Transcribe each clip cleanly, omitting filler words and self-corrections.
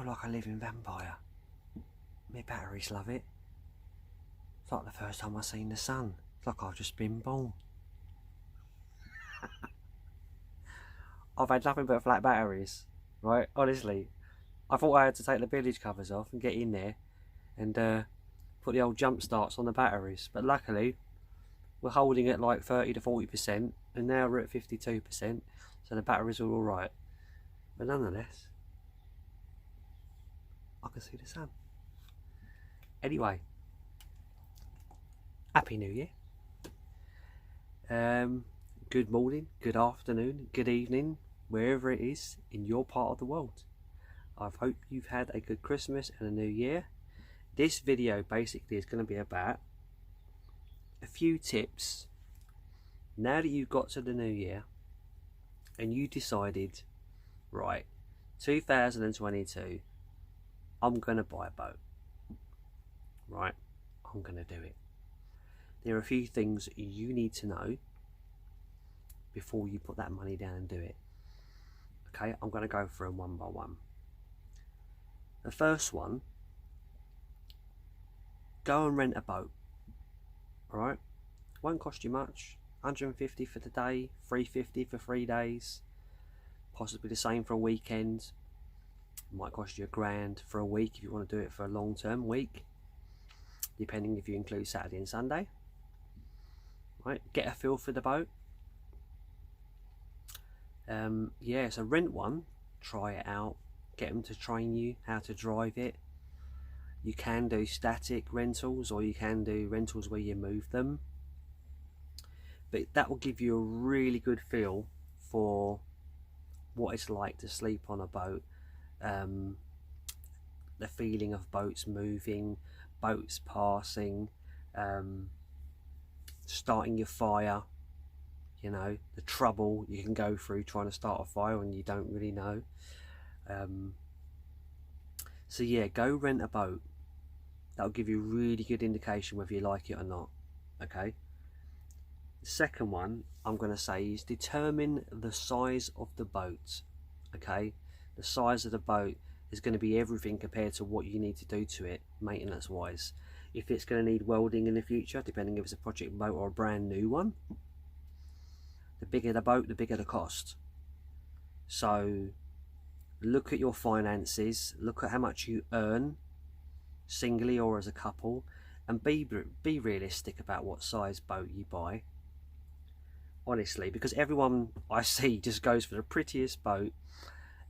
feel like a living vampire. My batteries love it. It's like the first time I've seen the sun. It's like I've just been born. I've had nothing but flat batteries, right? Honestly, I thought I had to take the village covers off and get in there and put the old jump starts on the batteries. But luckily, we're holding at like 30 to 40%, and now we're at 52%, so the batteries are all right. But nonetheless, I can see the sun. Anyway, Happy New Year. Good morning, good afternoon, good evening, wherever it is in your part of the world. I hope you've had a good Christmas and a New Year. This video basically is going to be about a few tips now that you've got to the new year and you decided, right, 2022, I'm going to buy a boat. Right, I'm going to do it. There are a few things you need to know before you put that money down and do it. Okay, I'm going to go through them one by one. The first one, go and rent a boat. Alright, won't cost you much. 150 for the day, 350 for 3 days, possibly the same for a weekend. It might cost you £1,000 for a week if you want to do it for a long-term week, depending if you include Saturday and Sunday. Right, get a feel for the boat. Yeah, so rent one, try it out, get them to train you how to drive it. You can do static rentals, or you can do rentals where you move them, but that will give you a really good feel for what it's like to sleep on a boat, the feeling of boats moving, boats passing, starting your fire, you know, the trouble you can go through trying to start a fire when you don't really know. So yeah, go rent a boat. That'll give you a really good indication whether you like it or not. Okay. The second one I'm going to say is determine the size of the boat. Okay, the size of the boat is going to be everything compared to what you need to do to it maintenance wise. If it's going to need welding in the future, depending if it's a project boat or a brand new one, the bigger the boat, the bigger the cost. So look at your finances, look at how much you earn singly or as a couple, and be realistic about what size boat you buy. Honestly, because everyone I see just goes for the prettiest boat,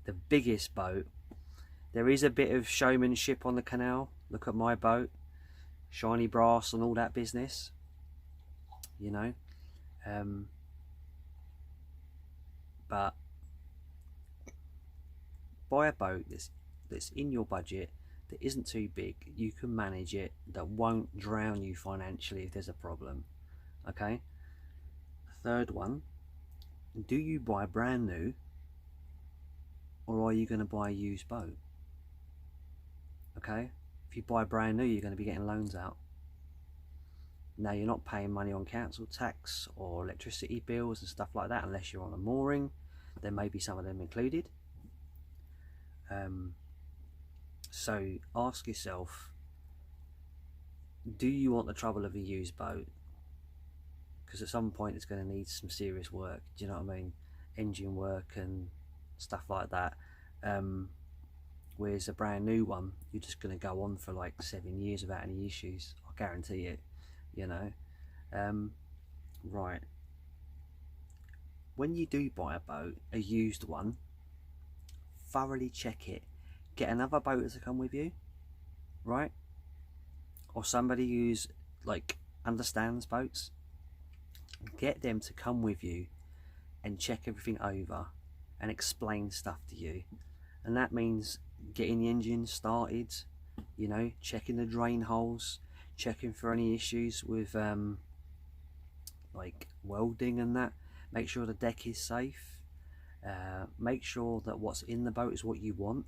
the biggest boat. There is a bit of showmanship on the canal. Look at my boat, shiny brass and all that business, you know. But buy a boat that's in your budget, that isn't too big, you can manage it, that won't drown you financially if there's a problem. Okay. Third one, do you buy brand new, or are you going to buy a used boat? Okay, if you buy brand new, you're going to be getting loans out. Now, you're not paying money on council tax or electricity bills and stuff like that unless you're on a mooring. There may be some of them included. So ask yourself, do you want the trouble of a used boat? Because at some point it's going to need some serious work, do you know what I mean? Engine work and stuff like that. Whereas a brand new one, you're just going to go on for like 7 years without any issues, I guarantee it, you know. Right, when you do buy a boat, a used one, thoroughly check it. Get another boater to come with you, right? Or somebody who's like understands boats. Get them to come with you and check everything over and explain stuff to you. And that means getting the engine started, you know, checking the drain holes, checking for any issues with like welding and that. Make sure the deck is safe. Make sure that what's in the boat is what you want.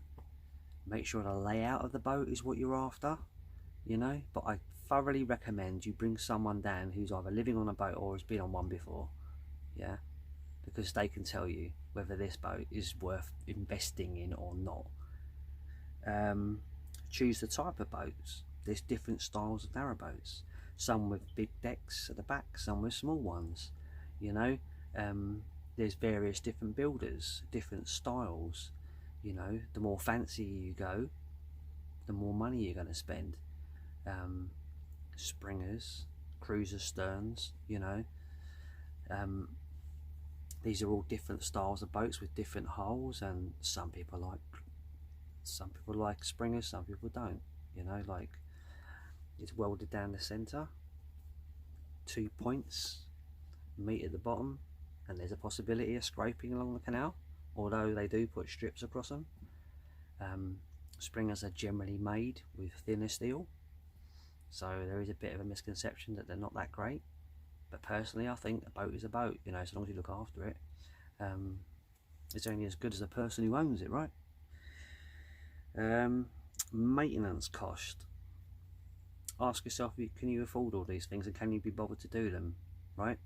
Make sure the layout of the boat is what you're after, you know. But I thoroughly recommend you bring someone down who's either living on a boat or has been on one before, yeah, because they can tell you whether this boat is worth investing in or not. Choose the type of boats. There's different styles of narrowboats, some with big decks at the back, some with small ones, you know. There's various different builders, different styles, you know. The more fancy you go, the more money you're going to spend. Springers, cruiser sterns, you know. These are all different styles of boats with different hulls, and some people like springers, some people don't, you know. Like, it's welded down the center, 2 points meet at the bottom, and there's a possibility of scraping along the canal, although they do put strips across them. Springers are generally made with thinner steel, so there is a bit of a misconception that they're not that great. But personally, I think a boat is a boat, you know, as long as you look after it. It's only as good as the person who owns it, right? Maintenance cost. Ask yourself, can you afford all these things, and can you be bothered to do them, right?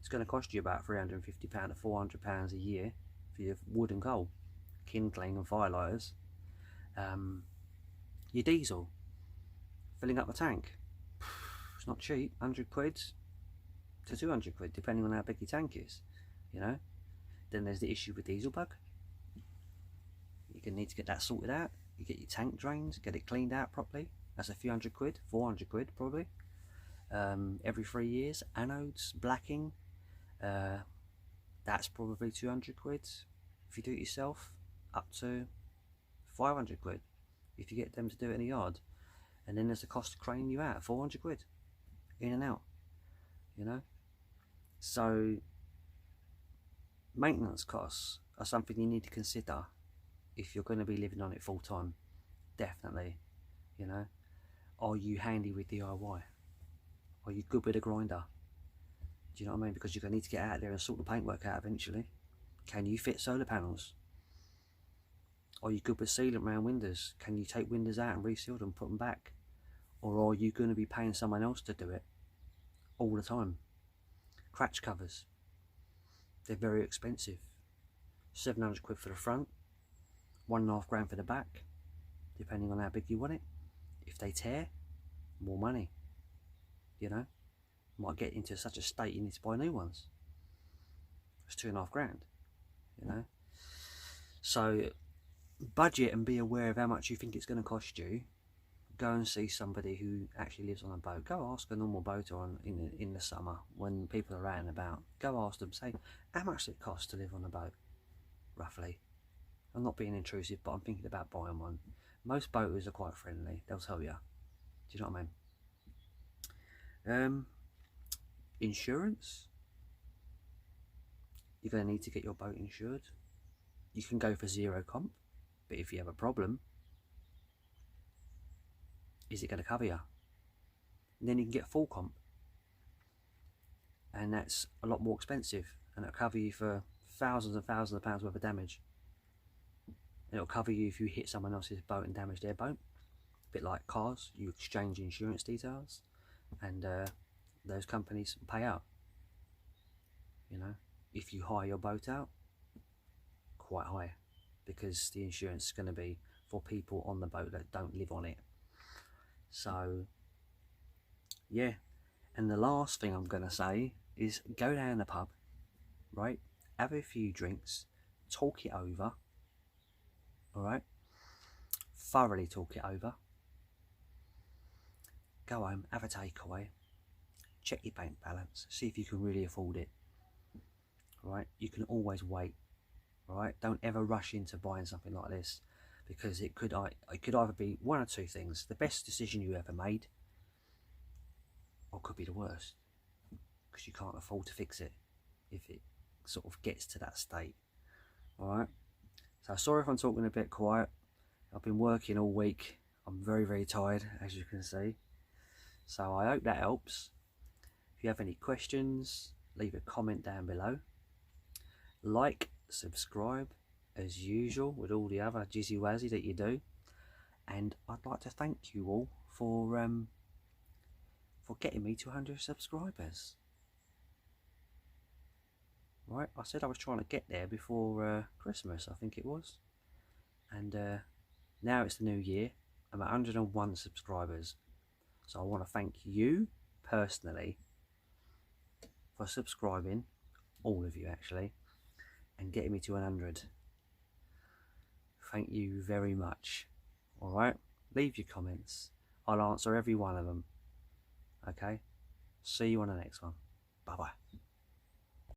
It's going to cost you about £350 to £400 a year for your wood and coal, kindling and firelighters. Your diesel, filling up the tank, it's not cheap, 100 quid to 200 quid depending on how big your tank is, you know. Then there's the issue with diesel bug. You're going to need to get that sorted out. You get your tank drained, get it cleaned out properly. That's a few hundred quid, 400 quid probably. Every 3 years. Anodes, blacking, that's probably 200 quid if you do it yourself, up to 500 quid if you get them to do it in a yard. And then there's the cost of craning you out, 400 quid in and out, you know. So maintenance costs are something you need to consider if you're going to be living on it full time. Definitely, you know. Are you handy with DIY? Are you good with a grinder? Do you know what I mean? Because you're going to need to get out there and sort the paintwork out eventually. Can you fit solar panels? Are you good with sealant around windows? Can you take windows out and reseal them, put them back? Or are you going to be paying someone else to do it all the time? Cratch covers, they're very expensive. 700 quid for the front, 1.5 grand for the back, depending on how big you want it. If they tear, more money, you know. Might get into such a state you need to buy new ones. It's 2.5 grand, you know. So budget and be aware of how much you think it's going to cost you. Go and see somebody who actually lives on a boat. Go ask a normal boater in the summer when people are out and about. Go ask them, say, how much does it cost to live on a boat, roughly? I'm not being intrusive, but I'm thinking about buying one. Most boaters are quite friendly, they'll tell you. Do you know what I mean? Insurance. You're going to need to get your boat insured. You can go for zero comp, but if you have a problem, is it going to cover you? And then you can get full comp, and that's a lot more expensive, and it'll cover you for thousands and thousands of pounds worth of damage. And it'll cover you if you hit someone else's boat and damage their boat. A bit like cars, you exchange insurance details, and those companies pay out. You know, if you hire your boat out, quite high, because the insurance is going to be for people on the boat that don't live on it. So yeah, and the last thing I'm going to say is go down the pub, right, have a few drinks, talk it over, alright, thoroughly talk it over, go home, have a takeaway, check your bank balance, see if you can really afford it. Right, you can always wait. Right, don't ever rush into buying something like this, because it could either be one or two things: the best decision you ever made, or could be the worst, because you can't afford to fix it if it sort of gets to that state. Alright, so sorry if I'm talking a bit quiet. I've been working all week. I'm very, very tired, as you can see. So I hope that helps. If you have any questions, leave a comment down below. Like, subscribe, as usual, with all the other jizzy wazzy that you do. And I'd like to thank you all for getting me to 100 subscribers. Right, I said I was trying to get there before Christmas, I think it was. And Now it's the new year. I'm at 101 subscribers. So I want to thank you personally for subscribing, all of you actually, and getting me to 100. Thank you very much. Alright, leave your comments. I'll answer every one of them. Okay, see you on the next one. Bye bye.